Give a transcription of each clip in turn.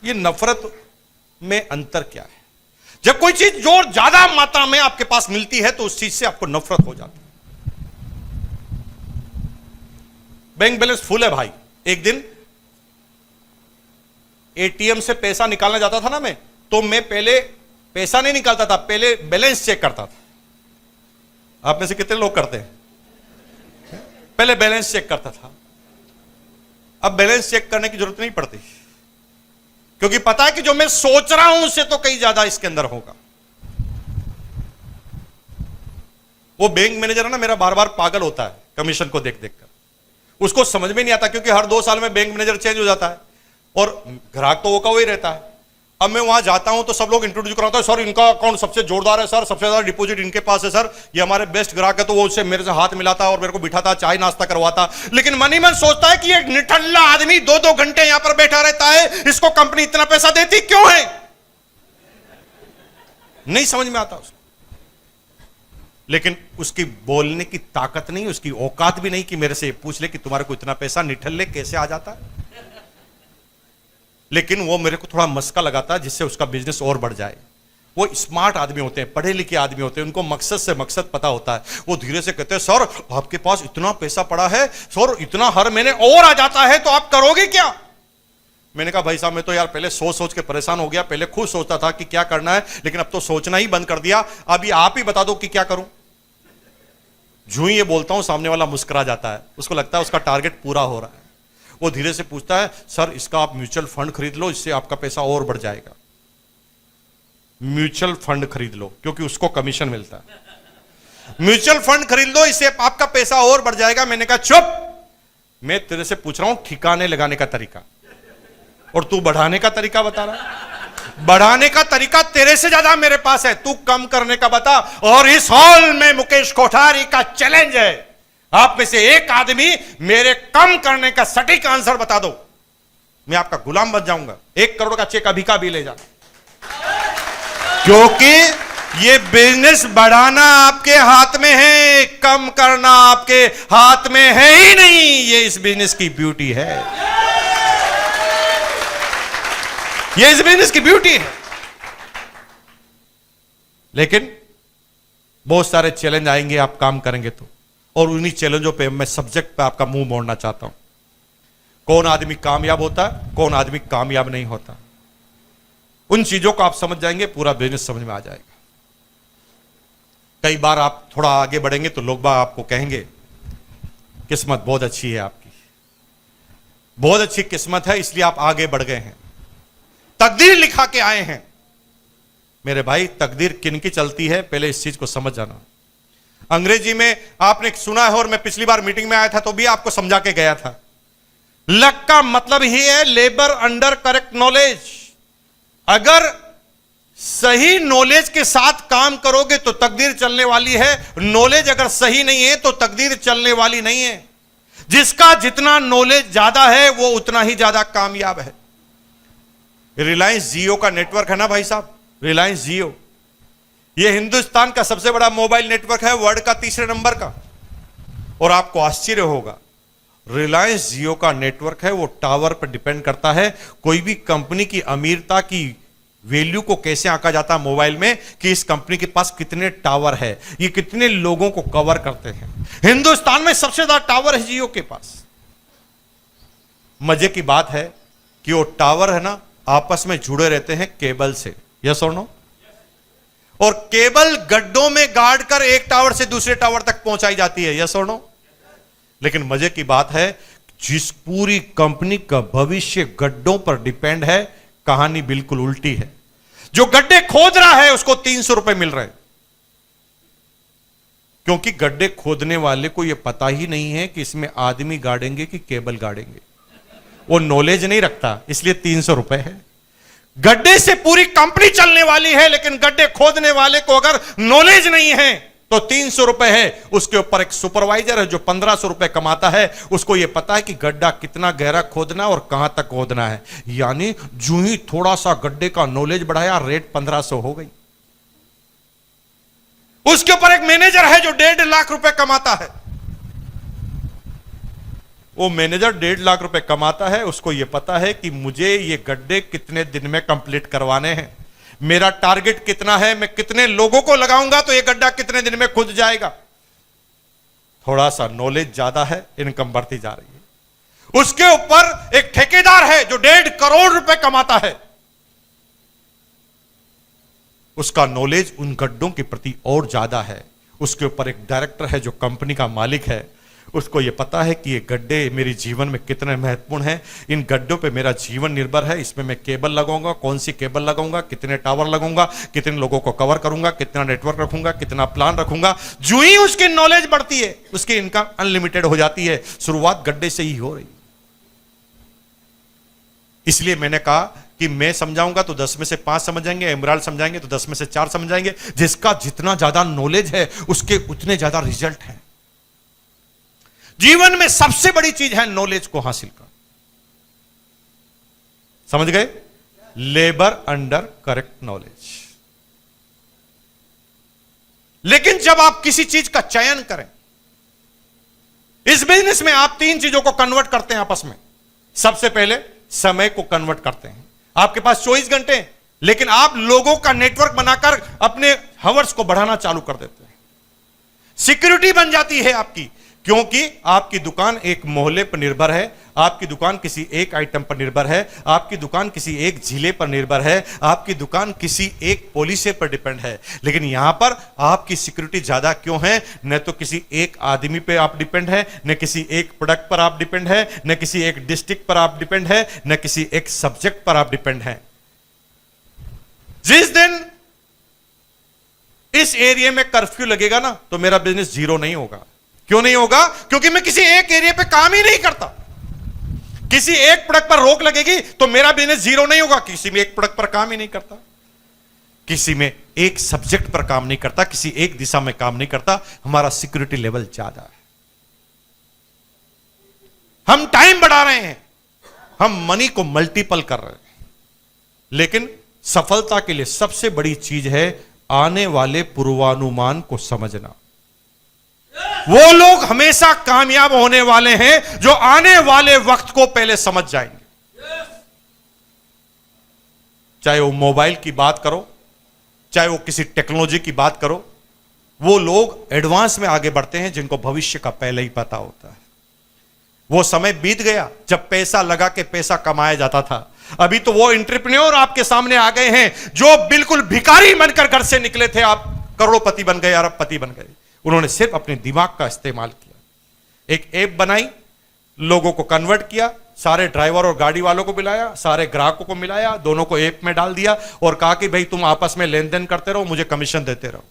ये नफरत में अंतर क्या है? जब कोई चीज जो ज्यादा मात्रा में आपके पास मिलती है तो उस चीज से आपको नफरत हो जाती है। बैंक बैलेंस फुल है भाई। एक दिन एटीएम से पैसा निकालना जाता था ना मैं, तो मैं पहले पैसा नहीं निकालता था, पहले बैलेंस चेक करता था। आप में से कितने लोग करते हैं? पहले बैलेंस चेक करता था। अब बैलेंस चेक करने की जरूरत नहीं पड़ती, क्योंकि पता है कि जो मैं सोच रहा हूं उससे तो कहीं ज्यादा इसके अंदर होगा। वो बैंक मैनेजर है ना, मेरा बार बार पागल होता है कमीशन को देख देख कर। उसको समझ में नहीं आता, क्योंकि हर 2 साल में बैंक मैनेजर चेंज हो जाता है और ग्राहक तो वो का वही रहता है। अब मैं वहां जाता हूं तो सब लोग इंट्रोड्यूस कराता है, सर इनका अकाउंट सबसे जोरदार है सर, सबसे ज्यादा डिपॉजिट इनके पास है सर, ये हमारे बेस्ट ग्राहक है। तो वो उससे मेरे से हाथ मिलाता और मेरे को बिठाता, चाय नाश्ता करवाता। लेकिन मन ही मन सोचता है कि ये निठल्ला आदमी 2-2 घंटे यहां पर बैठा रहता है, इसको कंपनी इतना पैसा देती क्यों है? नहीं समझ में आता उसको। लेकिन उसकी बोलने की ताकत नहीं, उसकी औकात भी नहीं कि मेरे से पूछ ले कि तुम्हारे को इतना पैसा निठल्ले कैसे आ जाता है। लेकिन वो मेरे को थोड़ा मस्का लगाता है जिससे उसका बिजनेस और बढ़ जाए। वो स्मार्ट आदमी होते हैं, पढ़े लिखे आदमी होते हैं, उनको मकसद से मकसद पता होता है। वो धीरे से कहते हैं, सर आपके पास इतना पैसा पड़ा है सर, इतना हर महीने और आ जाता है, तो आप करोगे क्या? मैंने कहा भाई साहब मैं तो यार पहले सोच सोच के परेशान हो गया। पहले खुद सोचता था कि क्या करना है, लेकिन अब तो सोचना ही बंद कर दिया। अभी आप ही बता दो कि क्या करूं। जो ही ये बोलता हूं सामने वाला मुस्कुरा जाता है, उसको लगता है उसका टारगेट पूरा हो रहा है। वो धीरे से पूछता है, सर इसका आप म्यूचुअल फंड खरीद लो, इससे आपका पैसा और बढ़ जाएगा। म्यूचुअल फंड खरीद लो, क्योंकि उसको कमीशन मिलता है। म्यूचुअल फंड खरीद लो, इससे आपका पैसा और बढ़ जाएगा। मैंने कहा चुप, मैं तेरे से पूछ रहा हूं ठिकाने लगाने का तरीका, और तू बढ़ाने का तरीका बता रहा है। बढ़ाने का तरीका तेरे से ज्यादा मेरे पास है, तू कम करने का बता। और इस हॉल में मुकेश कोठारी का चैलेंज है, आप में से एक आदमी मेरे कम करने का सटीक आंसर बता दो, मैं आपका गुलाम बन जाऊंगा। 1 करोड़ का चेक अभी का भी ले जाना, क्योंकि ये बिजनेस बढ़ाना आपके हाथ में है, कम करना आपके हाथ में है ही नहीं। ये इस बिजनेस की ब्यूटी है, ये इस बिजनेस की ब्यूटी है। लेकिन बहुत सारे चैलेंज आएंगे आप काम करेंगे तो, और उन्हीं चैलेंजों पे मैं सब्जेक्ट पे आपका मुंह मोड़ना चाहता हूं। कौन आदमी कामयाब होता है, कौन आदमी कामयाब नहीं होता, उन चीजों को आप समझ जाएंगे, पूरा बिजनेस समझ में आ जाएगा। कई बार आप थोड़ा आगे बढ़ेंगे तो लोग बाग आपको कहेंगे किस्मत बहुत अच्छी है आपकी, बहुत अच्छी किस्मत है, इसलिए आप आगे बढ़ गए हैं, तकदीर लिखा के आए हैं। मेरे भाई तकदीर किन की चलती है, पहले इस चीज को समझ जाना। अंग्रेजी में आपने सुना है, और मैं पिछली बार मीटिंग में आया था तो भी आपको समझा के गया था। लक का मतलब ही है लेबर अंडर करेक्ट नॉलेज। अगर सही नॉलेज के साथ काम करोगे तो तकदीर चलने वाली है, नॉलेज अगर सही नहीं है तो तकदीर चलने वाली नहीं है। जिसका जितना नॉलेज ज्यादा है वो उतना ही ज्यादा कामयाब है। रिलायंस जियो का नेटवर्क है ना भाई साहब, रिलायंस जियो, ये हिंदुस्तान का सबसे बड़ा मोबाइल नेटवर्क है, वर्ल्ड का 3रे नंबर का। और आपको आश्चर्य होगा, रिलायंस जियो का नेटवर्क है वो टावर पर डिपेंड करता है। कोई भी कंपनी की अमीरता की वैल्यू को कैसे आंका जाता है मोबाइल में, कि इस कंपनी के पास कितने टावर है, ये कितने लोगों को कवर करते हैं। हिंदुस्तान में सबसे ज्यादा टावर है जियो के पास। मजे की बात है कि वो टावर है ना आपस में जुड़े रहते हैं केबल से, यस और नो, और केबल गड्ढों में गाड़ कर एक टावर से दूसरे टावर तक पहुंचाई जाती है, यस और नो। लेकिन मजे की बात है, जिस पूरी कंपनी का भविष्य गड्ढों पर डिपेंड है, कहानी बिल्कुल उल्टी है। जो गड्ढे खोद रहा है उसको 300 रुपए मिल रहे हैं, क्योंकि गड्ढे खोदने वाले को यह पता ही नहीं है कि इसमें आदमी गाड़ेंगे कि केबल गाड़ेंगे। वो नॉलेज नहीं रखता, इसलिए 300 रुपए है। गड्ढे से पूरी कंपनी चलने वाली है, लेकिन गड्ढे खोदने वाले को अगर नॉलेज नहीं है तो 300 रुपए है। उसके ऊपर एक सुपरवाइजर है जो 1500 रुपए कमाता है, उसको यह पता है कि गड्ढा कितना गहरा खोदना और कहां तक खोदना है। यानी जो ही थोड़ा सा गड्ढे का नॉलेज बढ़ाया, रेट 1500 हो गई। उसके ऊपर एक मैनेजर है जो 1.5 लाख रुपए कमाता है। वो मैनेजर 1.5 लाख रुपए कमाता है, उसको ये पता है कि मुझे ये गड्ढे कितने दिन में कंप्लीट करवाने हैं, मेरा टारगेट कितना है, मैं कितने लोगों को लगाऊंगा तो ये गड्ढा कितने दिन में खुद जाएगा। थोड़ा सा नॉलेज ज्यादा है, इनकम बढ़ती जा रही है। उसके ऊपर एक ठेकेदार है जो 1.5 करोड़ रुपए कमाता है, उसका नॉलेज उन गड्ढों के प्रति और ज्यादा है। उसके ऊपर एक डायरेक्टर है जो कंपनी का मालिक है, उसको यह पता है कि ये गड्ढे मेरे जीवन में कितने महत्वपूर्ण हैं, इन गड्ढों पे मेरा जीवन निर्भर है, इसमें मैं केबल लगाऊंगा, कौन सी केबल लगाऊंगा, कितने टावर लगाऊंगा, कितने लोगों को कवर करूंगा, कितना नेटवर्क रखूंगा, कितना प्लान रखूंगा। जो ही उसकी नॉलेज बढ़ती है उसकी इनकम अनलिमिटेड हो जाती है। शुरुआत गड्ढे से ही हो रही। इसलिए मैंने कहा कि मैं समझाऊंगा तो 10 में से 5 समझ जाएंगे, इमरान समझाएंगे तो 10 में से 4 समझ जाएंगे। जिसका जितना ज्यादा नॉलेज है उसके उतने ज्यादा रिजल्ट है। जीवन में सबसे बड़ी चीज है नॉलेज को हासिल कर। समझ गए? Labour under correct knowledge. लेकिन जब आप किसी चीज का चयन करें, इस बिजनेस में आप 3 चीजों को कन्वर्ट करते हैं आपस में। सबसे पहले समय को कन्वर्ट करते हैं। आपके पास 24 घंटे हैं, लेकिन आप लोगों का नेटवर्क बनाकर अपने हवर्स को बढ़ाना चालू कर देते हैं। सिक्योरिटी बन जाती है आपकी, क्योंकि आपकी दुकान एक मोहल्ले पर निर्भर है, आपकी दुकान किसी एक आइटम पर निर्भर है, आपकी दुकान किसी एक जिले पर निर्भर है, आपकी दुकान किसी एक पॉलिसी पर डिपेंड है। लेकिन यहां पर आपकी सिक्योरिटी ज्यादा क्यों है? न तो किसी एक आदमी पे आप डिपेंड है, न किसी एक प्रोडक्ट पर आप डिपेंड है, न किसी एक डिस्ट्रिक्ट पर आप डिपेंड है, न किसी एक सब्जेक्ट पर आप डिपेंड है। जिस दिन इस एरिया में कर्फ्यू लगेगा ना, तो मेरा बिजनेस जीरो नहीं होगा। क्यों नहीं होगा? क्योंकि मैं किसी एक एरिया पे काम ही नहीं करता। किसी एक प्रोडक्ट पर रोक लगेगी तो मेरा बिजनेस जीरो नहीं होगा। किसी में एक प्रोडक्ट पर काम ही नहीं करता, किसी में एक सब्जेक्ट पर काम नहीं करता, किसी एक दिशा में काम नहीं करता। हमारा सिक्योरिटी लेवल ज्यादा है। हम टाइम बढ़ा रहे हैं, हम मनी को मल्टीपल कर रहे हैं। लेकिन सफलता के लिए सबसे बड़ी चीज है आने वाले पूर्वानुमान को समझना। वो लोग हमेशा कामयाब होने वाले हैं जो आने वाले वक्त को पहले समझ जाएंगे। चाहे वो मोबाइल की बात करो, चाहे वो किसी टेक्नोलॉजी की बात करो, वो लोग एडवांस में आगे बढ़ते हैं जिनको भविष्य का पहले ही पता होता है। वो समय बीत गया जब पैसा लगा के पैसा कमाया जाता था। अभी तो वो एंटरप्रेन्योर आपके सामने आ गए हैं जो बिल्कुल भिखारी बनकर घर से निकले थे, आप करोड़पति बन गए, अरबपति बन गए। उन्होंने सिर्फ अपने दिमाग का इस्तेमाल किया। एक ऐप बनाई, लोगों को कन्वर्ट किया, सारे ड्राइवर और गाड़ी वालों को मिलाया, सारे ग्राहकों को मिलाया, दोनों को ऐप में डाल दिया और कहा कि भाई तुम आपस में लेन देन करते रहो, मुझे कमीशन देते रहो।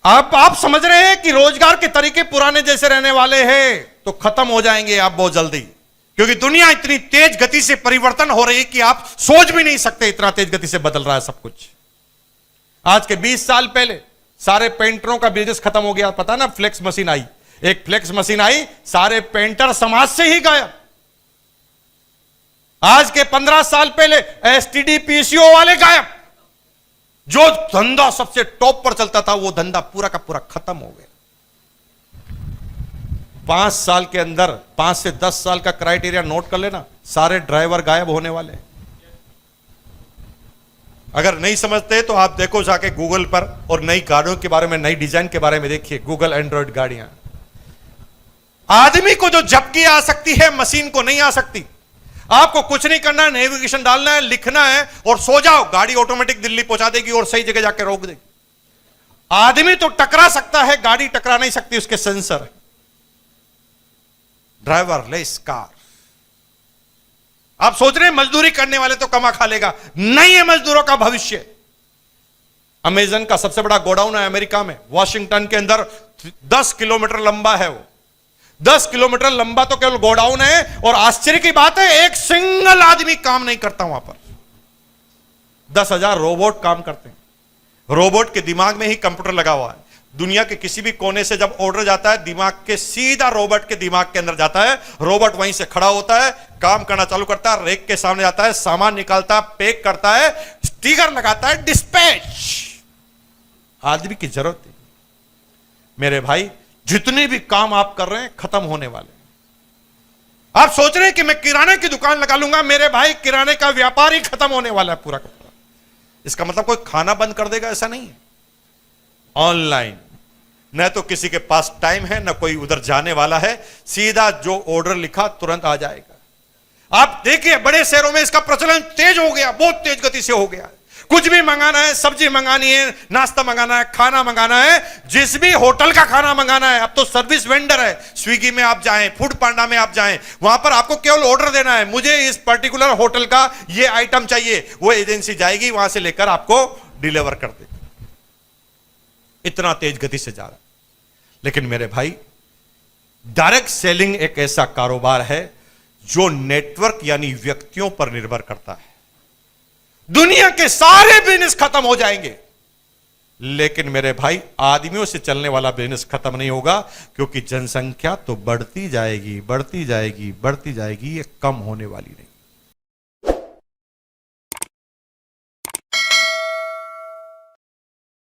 आप समझ रहे हैं कि रोजगार के तरीके पुराने जैसे रहने वाले हैं तो खत्म हो जाएंगे आप बहुत जल्दी, क्योंकि दुनिया इतनी तेज गति से परिवर्तन हो रही है कि आप सोच भी नहीं सकते, इतना तेज गति से बदल रहा है सब कुछ। आज के 20 साल पहले सारे पेंटरों का बिजनेस खत्म हो गया, पता ना? फ्लेक्स मशीन आई, एक फ्लेक्स मशीन आई, सारे पेंटर समाज से ही गायब। आज के 15 साल पहले एसटीडी पीसीओ वाले गायब। जो धंधा सबसे टॉप पर चलता था वो धंधा पूरा का पूरा खत्म हो गया। 5 साल के अंदर 5 से 10 साल का क्राइटेरिया नोट कर लेना, सारे ड्राइवर गायब होने वाले। अगर नहीं समझते तो आप देखो जाके गूगल पर और नई गाड़ियों के बारे में, नई डिजाइन के बारे में देखिए, गूगल एंड्रॉइड गाड़ियां। आदमी को जो झपकी आ सकती है मशीन को नहीं आ सकती। आपको कुछ नहीं करना है, नेविगेशन डालना है, लिखना है और सो जाओ, गाड़ी ऑटोमेटिक दिल्ली पहुंचा देगी और सही जगह जाके रोक देगी। आदमी तो टकरा सकता है, गाड़ी टकरा नहीं सकती, उसके सेंसर है। Driver less car. आप सोच रहे हैं मजदूरी करने वाले तो कमा खा लेगा, नहीं है मजदूरों का भविष्य। अमेजन का सबसे बड़ा गोडाउन है अमेरिका में, वॉशिंगटन के अंदर 10 किलोमीटर लंबा है। वो 10 किलोमीटर लंबा तो केवल गोडाउन है, और आश्चर्य की बात है एक सिंगल आदमी काम नहीं करता वहां पर। 10,000 रोबोट काम करते हैं। रोबोट के दिमाग में ही कंप्यूटर लगा हुआ है। दुनिया के किसी भी कोने से जब ऑर्डर जाता है, दिमाग के सीधा रोबोट के दिमाग के अंदर जाता है। रोबोट वहीं से खड़ा होता है, काम करना चालू करता है, रेक के सामने जाता है, सामान निकालता है, पैक करता है, स्टिकर लगाता है, डिस्पैच। आदमी की जरूरत है। मेरे भाई, जितने भी काम आप कर रहे हैं खत्म होने वाले हैं। आप सोच रहे हैं कि मैं किराने की दुकान लगा लूंगा, मेरे भाई किराने का व्यापार ही खत्म होने वाला है पूरा का पूरा। इसका मतलब कोई खाना बंद कर देगा ऐसा नहीं है। ऑनलाइन न तो किसी के पास टाइम है, न कोई उधर जाने वाला है, सीधा जो ऑर्डर लिखा तुरंत आ जाएगा। आप देखिए बड़े शहरों में इसका प्रचलन तेज हो गया, बहुत तेज गति से हो गया। कुछ भी मंगाना है, सब्जी मंगानी है, नाश्ता मंगाना है, खाना मंगाना है, जिस भी होटल का खाना मंगाना है, अब तो सर्विस वेंडर है। स्विगी में आप जाएं, फूड पांडा में आप जाएं, वहां पर आपको केवल ऑर्डर देना है, मुझे इस पर्टिकुलर होटल का ये आइटम चाहिए, वो एजेंसी जाएगी वहां से लेकर आपको डिलीवर कर देगी। इतना तेज गति से जा रहा है। लेकिन मेरे भाई, डायरेक्ट सेलिंग एक ऐसा कारोबार है जो नेटवर्क यानी व्यक्तियों पर निर्भर करता है। दुनिया के सारे बिजनेस खत्म हो जाएंगे, लेकिन मेरे भाई आदमियों से चलने वाला बिजनेस खत्म नहीं होगा, क्योंकि जनसंख्या तो बढ़ती जाएगी, बढ़ती जाएगी, बढ़ती जाएगी, ये कम होने वाली नहीं।